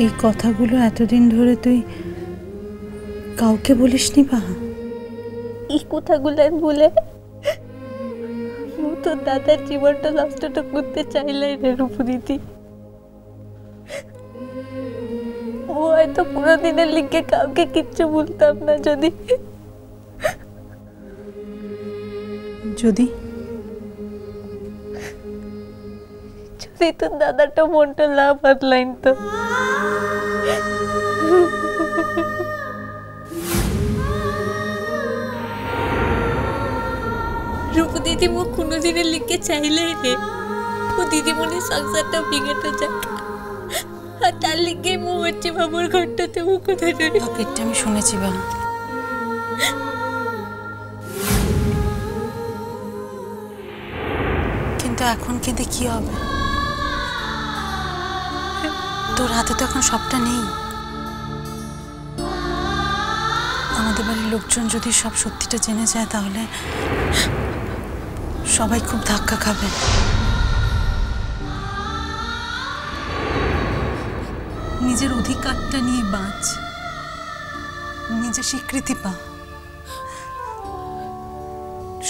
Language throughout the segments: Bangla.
এই কথাগুলো এতদিন ধরে তুই কাউকে বলিসনি বাহা? এই কথাগুলো বলে তোর দাদার জীবনটা নষ্টটা করতে চাইলাই রে রূপু দিদি। ও হয়তো কোনোদিনের লিখে কাউকে কিচ্ছু বলতাম না যদি যদি যদি তোর দাদাটা মনটা না বদলাইন তো। রূপু দিদি মুখ কোনোদিনের লিখে চাইলাই রে ও দিদিমণির সংসারটা ভেঙেটা যাক, আর তার লিখে মু হচ্ছে বাবুর ঘরটাতে ও কোথায় এটা আমি শুনেছি বা, কিন্তু এখন কিন্তু কি হবে? তোর হাতে তো এখন সবটা নেই। আমাদের বাড়ির লোকজন যদি সব সত্যিটা জেনে যায় তাহলে সবাই খুব ধাক্কা খাবে। নিজের অধিকারটা নিয়ে বাঁচ, নিজে স্বীকৃতি পা।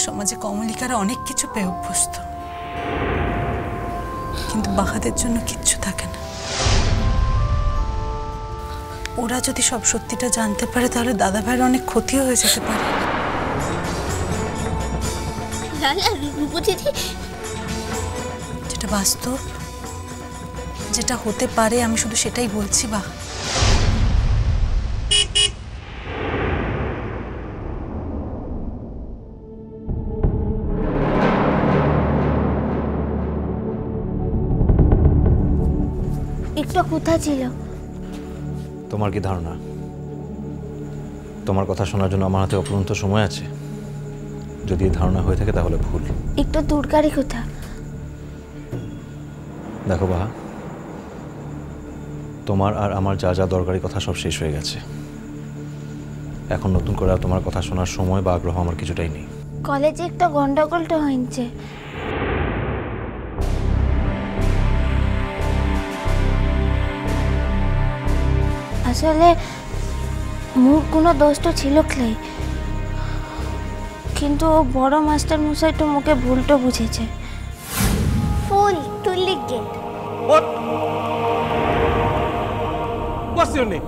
সমাজে কমলিকারা অনেক কিছু পেয়ে অভ্যস্ত, কিন্তু বাহাদের জন্য কিচ্ছু থাকে না। ওরা যদি সব সত্যিটা জানতে পারে তাহলে দাদা ভাইয়ের অনেক ক্ষতিও হয়ে যেতে পারে। যেটা বাস্তব, যেটা হতে পারে, আমি শুধু সেটাই বলছি বা। একটা কথা ছিল। তোমার কি ধারণা তোমার কথা শোনার জন্য আমার হাতে অপরন্ত সময় আছে? যদি এই ধারণা হয়ে থাকে তাহলে ভুল। একটু দরকারি কথা। দেখো বাহা, তোমার আর আমার যা যা দরকারি কথা সব শেষ হয়ে গেছে। এখন নতুন করে আর তোমার কথা শোনার সময় বা আগ্রহ আমার কিছুটাই নেই। কলেজে একটা গন্ডগোলটা হয়েছে। আসলে মোর কোনো দোষ তো ছিল ক্লাই, কিন্তু বড় মাস্টার মশাই তো মুখে ভুলটা বুঝেছে। ফুল তুই লিখে। What? What's your name?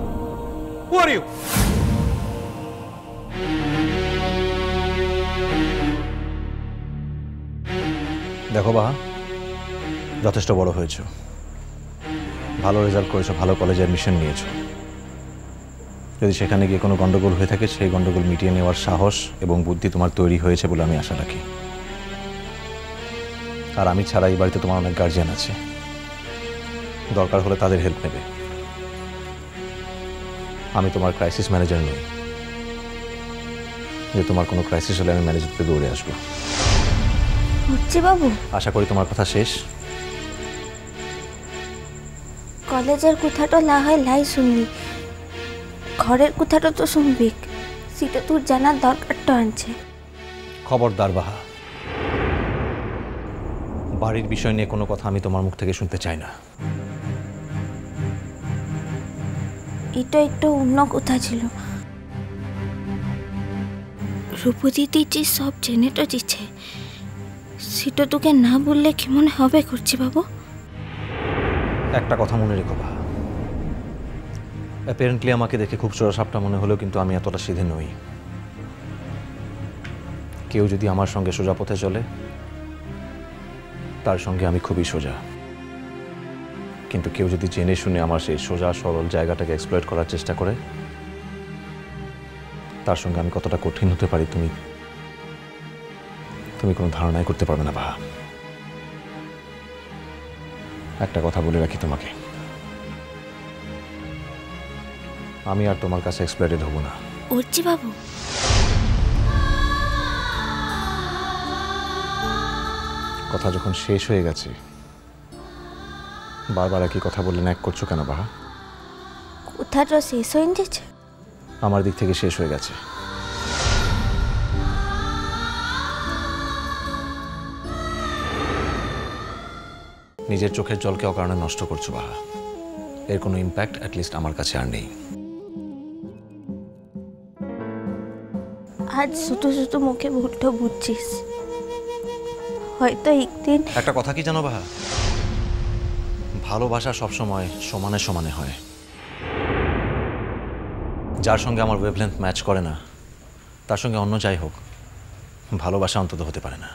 Who are you? দেখো বাহা, যথেষ্ট বড় হয়েছো, ভালো রেজাল্ট করেছো, ভালো কলেজে অ্যাডমিশন নিয়েছো। যদি সেখানে গিয়ে কোনো গন্ডগোল হয়ে থাকে, সেই গন্ডগোল মিটিয়ে নেওয়ার সাহস এবং বুদ্ধি তোমার তৈরি হয়েছে বলে আমি আশা রাখি। আর আমি ছাড়া এই বাড়িতে তোমার অনেক গার্জিয়ান আছে, দরকার হলে তাদের হেল্প নেবে। আমি তোমার ক্রাইসিস ম্যানেজার নই যে তোমার কোনো ক্রাইসিস হলে আমি ম্যানেজ করতে দৌড়ে আসবো। বাবু, আশা করি তোমার কথা শেষ। কলেজের কথাটা না হয় লাই শুনবি, ঘরের কথাটা তো শুনবি, সেটা তোর জানার দরকারটা আছে। খবরদার বাহা, বাড়ির বিষয় নিয়ে কোনো কথা আমি তোমার মুখ থেকে শুনতে চাই না। এটা একটু অন্য কথা ছিল। রূপদিদি যে সব জেনে তো দিচ্ছে, সেটা তোকে না বললে কেমন হবে করছি বাবু? একটা কথা মনে রেখো বাহা, অ্যাপারেন্টলি আমাকে দেখে খুব চোরাসাপটা মনে হলেও কিন্তু আমি এতটা সিধে নই। কেউ যদি আমার সঙ্গে সোজা পথে চলে, তার সঙ্গে আমি খুবই সোজা। কিন্তু কেউ যদি জেনে শুনে আমার সেই সোজা সরল জায়গাটাকে এক্সপ্লয়েট করার চেষ্টা করে, তার সঙ্গে আমি কতটা কঠিন হতে পারি তুমি কোনো ধারণাই করতে পারবে না বাহা। একটা কথা বলে রাখি তোমাকে, আমি আর তোমার কাছে এক্সপ্লয়েটেড হব না। ওরজি বাবু, কথা যখন শেষ হয়ে গেছে, বারবার একই কথা বলে ন্যাক করছো কেন বাহা? কথাটা শেষ হয়ে গেছে? আমার দিক থেকে শেষ হয়ে গেছে। নিজের চোখের জলকে অকারণে নষ্ট করছো বাহা। এর কোনো ইম্প্যাক্ট অ্যাটলিস্ট আমার কাছে আর নেই। আজ শুধু শুধু মুখে ভুলটা বুঝছিস, হয়তো একদিন। একটা কথা কি জানো বাহা, ভালোবাসা সবসময় সমানে সমানে হয়। যার সঙ্গে আমার ওয়েভলেন্থ ম্যাচ করে না তার সঙ্গে অন্য যাই হোক ভালোবাসা অন্তত হতে পারে না।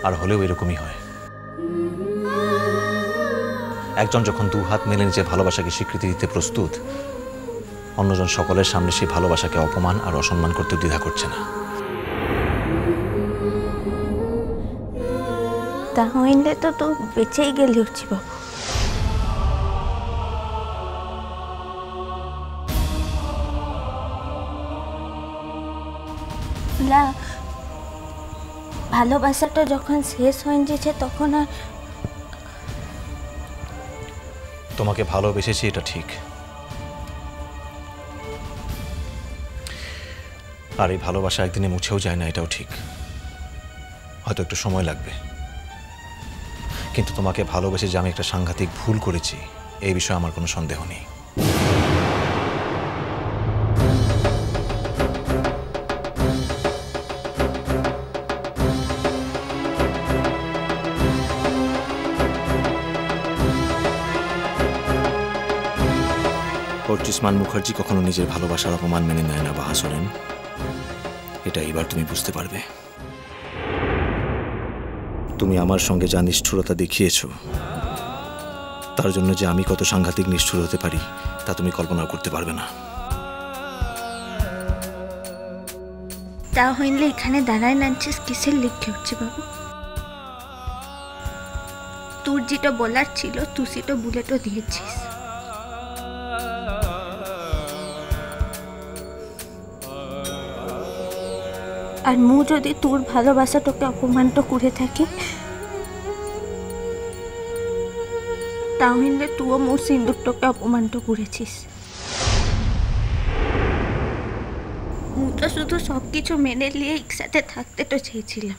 আর হলেও এরকমই হয়। একজন যখন দু হাত মেলে নিজের ভালোবাসাকে স্বীকৃতি দিতে প্রস্তুত, অন্যজন সকলের সামনে সেই ভালোবাসাকে অপমান আর অসম্মান করতে দ্বিধা করছে না। তাহলে তো তো বেঁচেই গেলি উঠছি বাবু। না, ভালোবাসাটা যখন শেষ হয়ে যেছে তখন আর। তোমাকে ভালোবেসেছি এটা ঠিক, আর এই ভালোবাসা একদিনে মুছেও যায় না এটাও ঠিক। হয়তো একটু সময় লাগবে, কিন্তু তোমাকে ভালোবেসে যে আমি একটা সাংঘাতিক ভুল করেছি এই বিষয়ে আমার কোনো সন্দেহ নেই। অর্চিষ্মান মুখার্জি কখনো নিজের ভালোবাসার অপমান মেনে নেয় না বাহা সোরেন, এটা এবার তুমি বুঝতে পারবে। তুমি আমার সঙ্গে যা নিষ্ঠুরতা দেখিয়েছ, তার জন্য যে আমি কত সাংঘাতিক নিষ্ঠুর হতে পারি তা তুমি কল্পনা করতে পারবে না। তা হইলে এখানে দাঁড়ায় নাচছিস কিসের লিখে উঠছি বাবু? তোর যেটা বলার ছিল তুই সেটা বুলেটও দিয়েছিস। আর মু যদি তোর ভালোবাসাটাকে অপমানটা করে থাকি, তাহলে তুইও মোর সিন্দুরটাকে অপমানটা করেছিস। মু তো শুধু সবকিছু মেনে নিয়ে একসাথে থাকতে তো চেয়েছিলাম।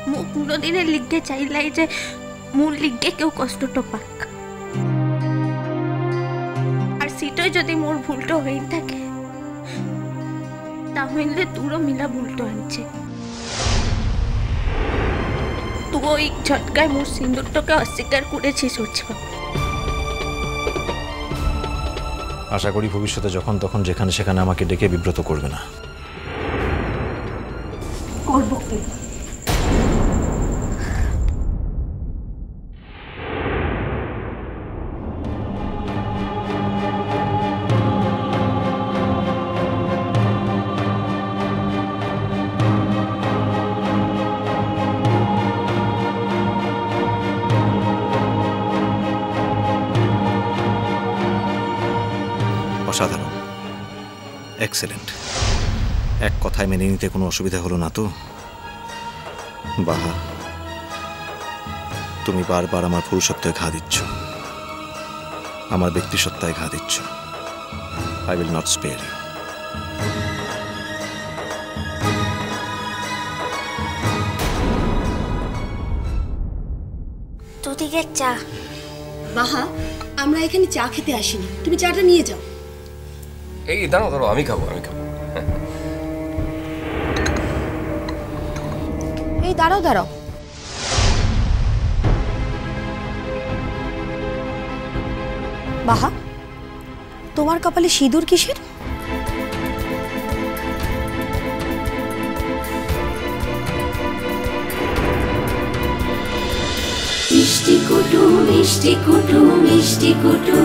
মু কোনোদিনে লিখতে চাইলাই যে মোর লিখে কেউ কষ্টটা পাক। আর সেটাই যদি মোর ভুলটা হয়ে থাকে তাহলে তোরও মিলা ভুলটা আনছে। তুই ওই ঝটকায় মোর সিন্দুরটাকে অস্বীকার করেছিস হচ্ছে। আশা করি ভবিষ্যতে যখন তখন যেখানে সেখানে আমাকে ডেকে বিব্রত করবে না। করবো কি? অসাধারণ, এক্সেলেন্ট। এক কথায় মেনে নিতে কোনো অসুবিধা হলো না তো? বাহা, তুমি বারবার আমার পুরুষত্বে ঘা দিচ্ছ, আমার ব্যক্তিসত্তায় ঘা দিচ্ছ। I will not spare you. তোদিকে চা। বাহা, আমরা এখানে চা খেতে আসিনি, তুমি চাটা নিয়ে যাও। এই দাঁড়াও দাঁড়াও, আমি খাবো। এই দাঁড়াও দাঁড়াও, বাহা তোমার কপালে সিঁদুর কিসের? মিষ্টি কুটু মিষ্টি কুটু মিষ্টি কুটু।